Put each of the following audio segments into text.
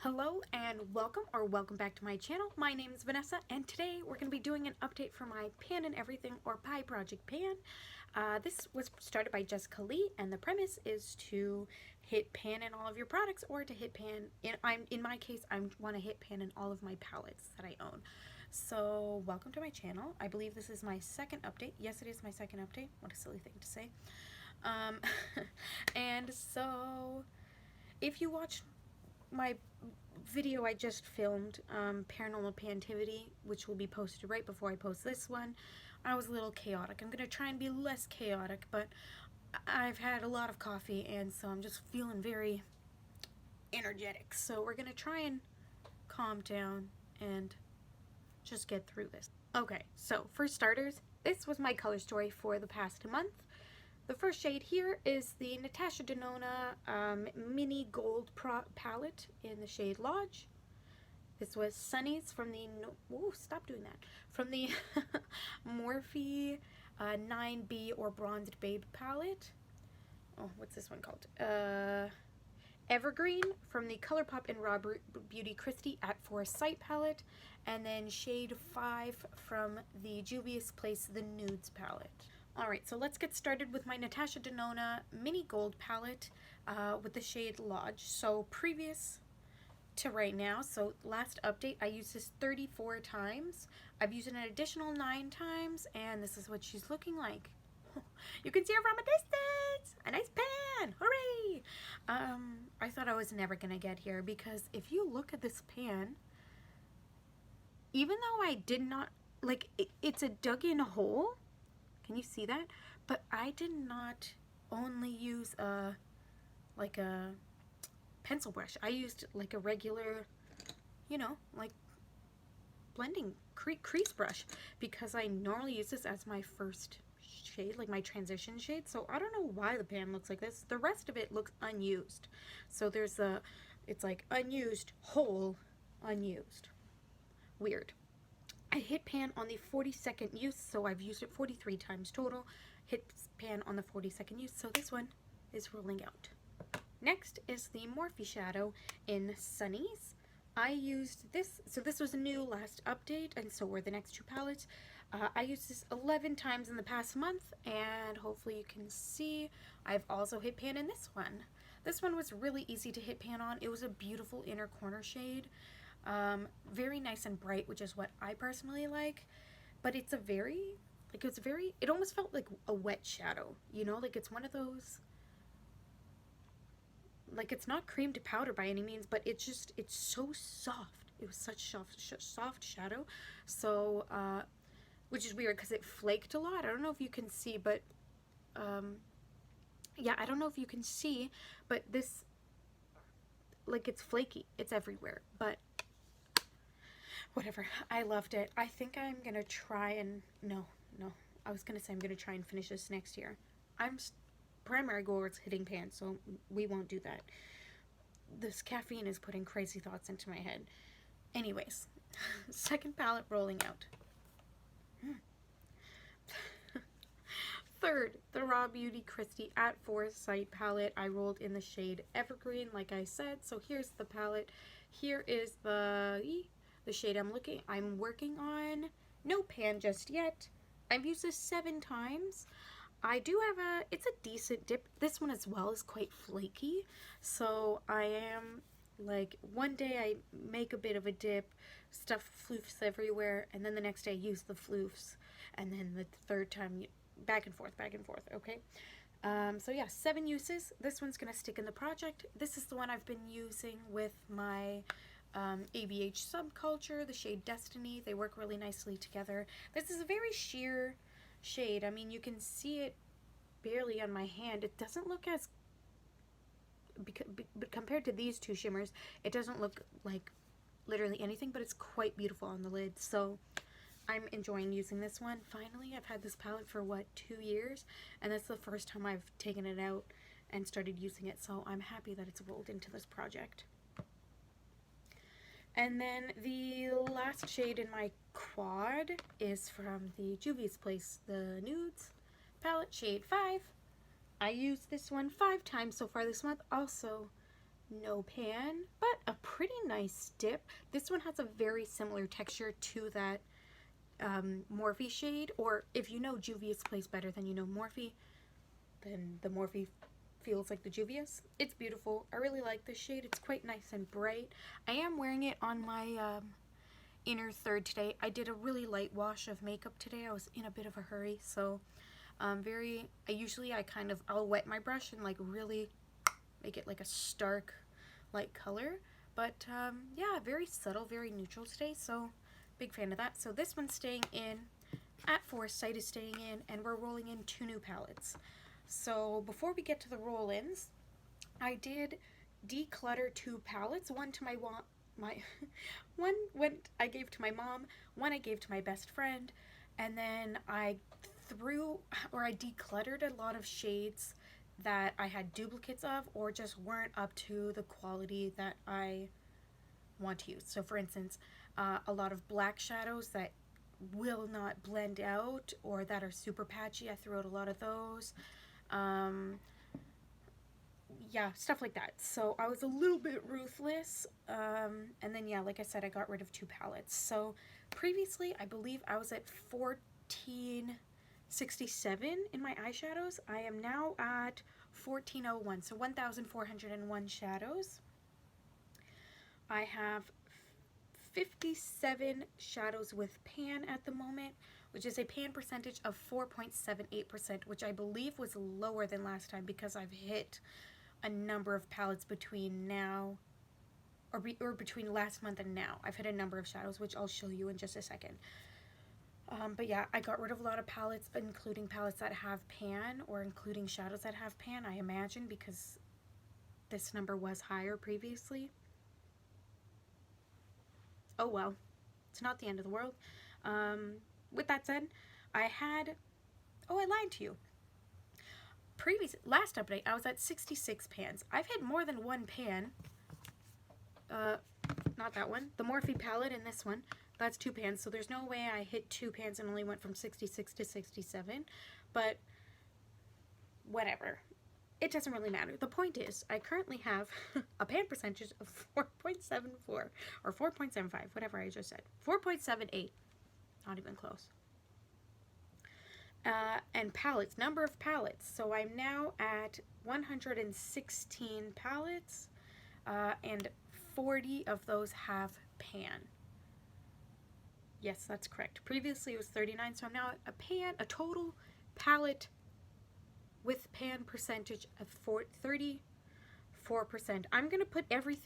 Hello and welcome back to my channel. My name is Vanessa and today we're going to be doing an update for my Pan and Everything or Pie Project Pan. This was started by Jessica Lee and the premise is to hit pan in all of your products or to hit pan, in my case I want to hit pan in all of my palettes that I own. So welcome to my channel. I believe this is my second update. Yes, it is my second update. What a silly thing to say. And so if you watched my video I just filmed, Paranormal Pantivity, which will be posted right before I post this one, I was a little chaotic. I'm going to try and be less chaotic, but I've had a lot of coffee and so I'm just feeling very energetic. So we're going to try and calm down and just get through this. Okay, so for starters, this was my color story for the past month. The first shade here is the Natasha Denona Mini Gold Palette in the shade Lodge. This was Sunny's from the, stop doing that, from the Morphe 9B or Bronzed Babe palette. Oh, what's this one called? Evergreen from the Colourpop and Raw Beauty Christie at Foresight palette. And then shade 5 from the Juvia's Place, the Nudes palette. Alright, so let's get started with my Natasha Denona Mini Gold palette with the shade Lodge. So previous to right now, so last update, I used this 34 times. I've used it an additional 9 times, and this is what she's looking like. You can see her from a distance! A nice pan! Hooray! I thought I was never going to get here, because if you look at this pan, even though I did not, like, it's a dug-in hole. Can you see that? But I did not only use a pencil brush. I used like a regular, like blending crease brush, because I normally use this as my first shade, like my transition shade. So I don't know why the pan looks like this. The rest of it looks unused. So there's it's like unused, whole, unused. Weird. I hit pan on the 42nd use, so I've used it 43 times total. Hit pan on the 42nd use, so this one is rolling out. Next is the Morphe shadow in Sunny's. I used this, so this was a new last update, and so were the next two palettes. I used this 11 times in the past month, and hopefully you can see I've also hit pan in this one. This one was really easy to hit pan on. It was a beautiful inner corner shade. Very nice and bright, which is what I personally like, but it's it almost felt like a wet shadow, like it's one of those, like it's not cream to powder by any means, but it's so soft. It was such soft shadow, so, which is weird because it flaked a lot. I don't know if you can see, but, yeah, I don't know if you can see, but this, like, it's flaky. It's everywhere, but whatever. I loved it. I think I'm gonna try and no. I was gonna say I'm gonna try and finish this next year. Primary goal is hitting pan, so we won't do that. This caffeine is putting crazy thoughts into my head. Anyways, second palette rolling out. Third, the Raw Beauty Christie at Foresight palette. I rolled in the shade Evergreen, like I said. So here's the palette. Here is the shade I'm working on. No pan just yet. I've used this 7 times. I do have it's a decent dip. This one as well is quite flaky. So I am, like, one day I make a bit of a dip, stuff floofs everywhere, and then the next day I use the floofs, and then the third time, back and forth, okay? So yeah, 7 uses. This one's gonna stick in the project. This is the one I've been using with my ABH subculture, the shade Destiny. They work really nicely together. This is a very sheer shade. I mean, you can see it barely on my hand. It doesn't look as, but compared to these two shimmers, it doesn't look like literally anything, but it's quite beautiful on the lid. So I'm enjoying using this one. Finally, I've had this palette for, 2 years, and that's the first time I've taken it out and started using it, so I'm happy that it's rolled into this project. And then the last shade in my quad is from the Juvia's Place, the Nudes palette, shade 5. I used this one 5 times so far this month. Also, no pan, but a pretty nice dip. This one has a very similar texture to that Morphe shade, or if you know Juvia's Place better than you know Morphe, then the Morphe feels like the Juvia's. It's beautiful. I really like this shade. It's quite nice and bright. I am wearing it on my inner third today. I did a really light wash of makeup today. I was in a bit of a hurry, so I'll wet my brush and like really make it like a stark light color, but yeah, very subtle, very neutral today, so big fan of that. So this one's staying in, at Foresight is staying in, and we're rolling in 2 new palettes. So before we get to the roll-ins, I did declutter 2 palettes, one to one I gave to my mom, one I gave to my best friend, and then I decluttered a lot of shades that I had duplicates of or just weren't up to the quality that I want to use. So for instance, a lot of black shadows that will not blend out or that are super patchy, I threw out a lot of those. Yeah, stuff like that. So I was a little bit ruthless, and then yeah, like I said, I got rid of 2 palettes. So previously, I believe I was at 1467 in my eyeshadows. I am now at 1401, so 1401 shadows. I have 57 shadows with pan at the moment, which is a pan percentage of 4.78%, which I believe was lower than last time because I've hit a number of palettes between now, or between last month and now. I've hit a number of shadows, which I'll show you in just a second. But yeah, I got rid of a lot of palettes, including palettes that have pan, or including shadows that have pan, I imagine, because this number was higher previously. Oh well, it's not the end of the world. With that said, I lied to you. Last update, I was at 66 pans. I've hit more than 1 pan. Not that one. The Morphe palette and this one. That's 2 pans, so there's no way I hit 2 pans and only went from 66 to 67. But whatever. It doesn't really matter. The point is, I currently have a pan percentage of 4.74 or 4.75, whatever I just said. 4.78. Not even close. And palettes, number of palettes. So I'm now at 116 palettes, and 40 of those have pan. Yes, that's correct. Previously it was 39, so I'm now at a total palette with pan percentage of 34%. I'm going to put every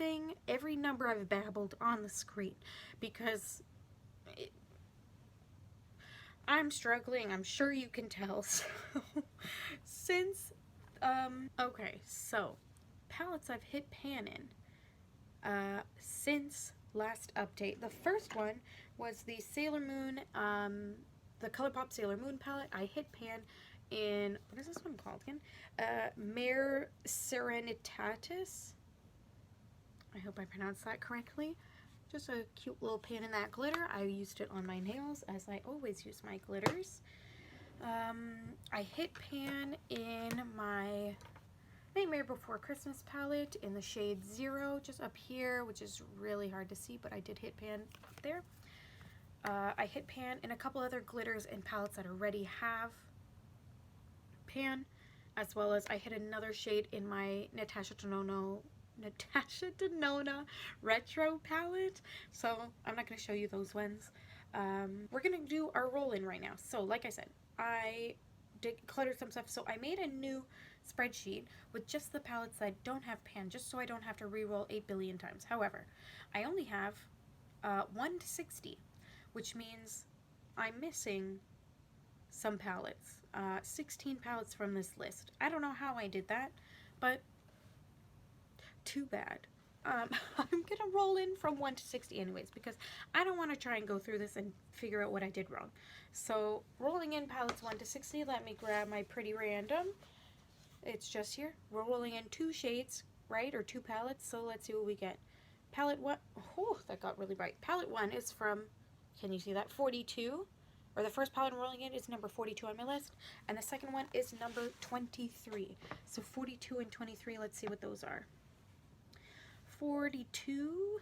number I've babbled on the screen because I'm struggling. I'm sure you can tell. So, okay, so palettes I've hit pan in since last update. The first one was the Sailor Moon, the Colourpop Sailor Moon palette. I hit pan in, what is this one called again? Mare Serenitatis. I hope I pronounced that correctly. Just a cute little pan in that glitter. I used it on my nails, as I always use my glitters. I hit pan in my Nightmare Before Christmas palette in the shade 0, just up here, which is really hard to see, but I did hit pan up there. I hit pan in a couple other glitters and palettes that already have pan, as well as I hit another shade in my Natasha Denona retro palette, so I'm not going to show you those ones. We're going to do our roll-in right now. So like I said, I decluttered some stuff, so I made a new spreadsheet with just the palettes that don't have pan, just so I don't have to re-roll 8 billion times. However, I only have 1 to 60, which means I'm missing some palettes. 16 palettes from this list. I don't know how I did that, but too bad. I'm gonna roll in from 1 to 60 anyways, because I don't want to try and go through this and figure out what I did wrong. So rolling in palettes 1 to 60, let me grab my pretty random. It's just here. We're rolling in 2 shades, right, or 2 palettes, so let's see what we get. Palette 1, oh, that got really bright. Palette 1 is from, can you see that, 42? Or the first palette I'm rolling in is number 42 on my list, and the second one is number 23. So 42 and 23, let's see what those are. 42,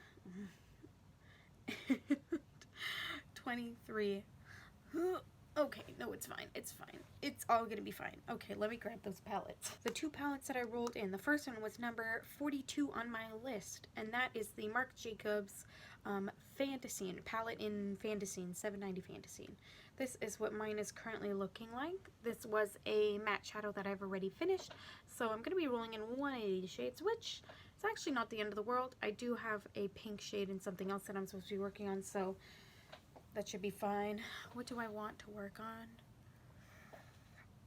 23. Okay, no, it's fine. It's fine. It's all gonna be fine. Okay, let me grab those palettes. The two palettes that I rolled in, the first one was number 42 on my list, and that is the Marc Jacobs Fantasine palette in Fantasine, 790 Fantasine. This is what mine is currently looking like. This was a matte shadow that I've already finished, so I'm gonna be rolling in 180 shades, which is actually not the end of the world. I do have a pink shade and something else that I'm supposed to be working on, so that should be fine. What do I want to work on?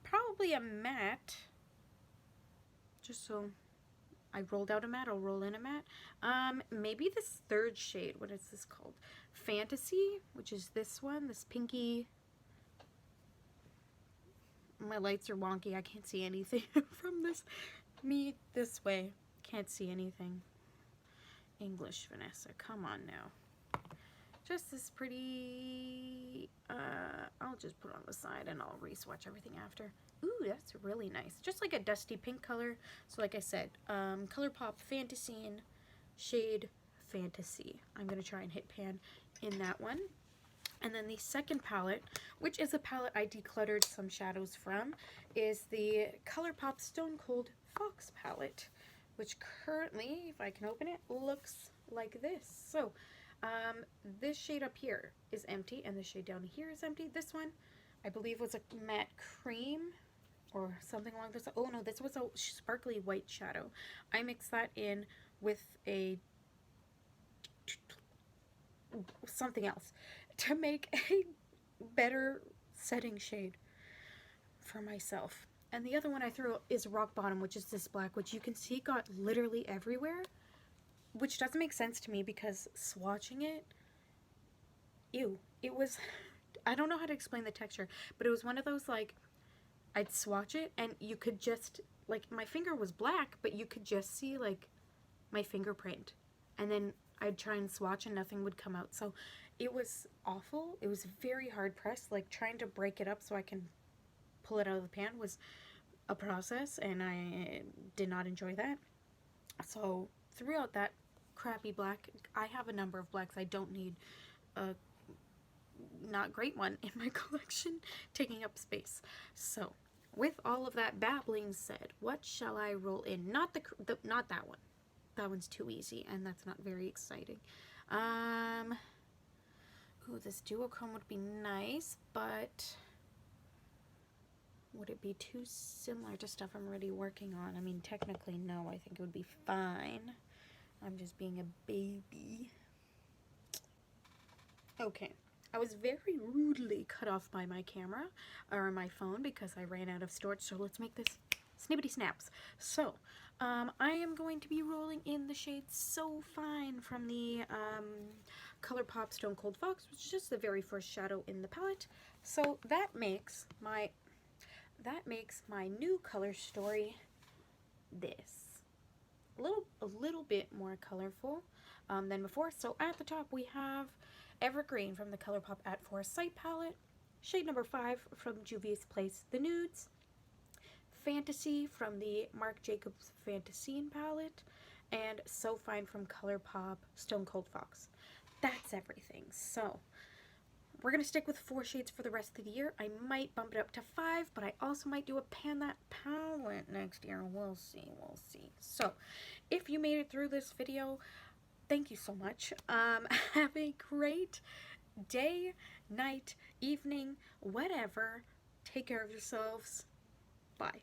Probably a matte. Just so I rolled out a matte, I'll roll in a matte. Maybe this third shade. What is this called? Fantasy, which is this one, this pinky. My lights are wonky. I can't see anything from me this way. Can't see anything. English, Vanessa. Come on now. Just this pretty, I'll just put it on the side and I'll re-swatch everything after. Ooh, that's really nice. Just like a dusty pink color. So like I said, Colourpop Fantasine shade Fantasy. I'm going to try and hit pan in that one. And then the second palette, which is a palette I decluttered some shadows from, is the Colourpop Stone Cold Fox palette, which currently, if I can open it, looks like this. So, this shade up here is empty, and this shade down here is empty. This one, I believe, was a matte cream or something along this. Oh no, this was a sparkly white shadow. I mixed that in with a something else to make a better setting shade for myself. And the other one I threw is Rock Bottom, which is this black, which you can see got literally everywhere. Which doesn't make sense to me because swatching it, ew, it was, I don't know how to explain the texture, but it was one of those, like, I'd swatch it and you could just, like, my finger was black, but you could just see, like, my fingerprint. And then I'd try and swatch and nothing would come out. So it was awful. It was very hard pressed. Like, trying to break it up so I can pull it out of the pan was a process, and I did not enjoy that. So throughout that crappy black, I have a number of blacks. I don't need a not great one in my collection taking up space. So with all of that babbling said, what shall I roll in? Not not that one. That one's too easy and that's not very exciting. Ooh, this duochrome would be nice, but would it be too similar to stuff I'm already working on? I mean, technically no, I think it would be fine. I'm just being a baby. Okay, I was very rudely cut off by my camera, or my phone, because I ran out of storage, so let's make this snippety snaps. So, I am going to be rolling in the shade So Fine from the Colourpop Stone Cold Fox, which is just the very first shadow in the palette. So that makes my new color story this. A little bit more colorful than before. So at the top we have Evergreen from the Colourpop at Foresight palette, shade number 5 from Juvia's Place, the Nudes, Fantasy from the Marc Jacobs Fantasine palette, and So Fine from Colourpop Stone Cold Fox. That's everything. So we're going to stick with 4 shades for the rest of the year. I might bump it up to 5, but I also might do a pan that palette next year. We'll see, we'll see. So, if you made it through this video, thank you so much. Have a great day, night, evening, whatever. Take care of yourselves. Bye.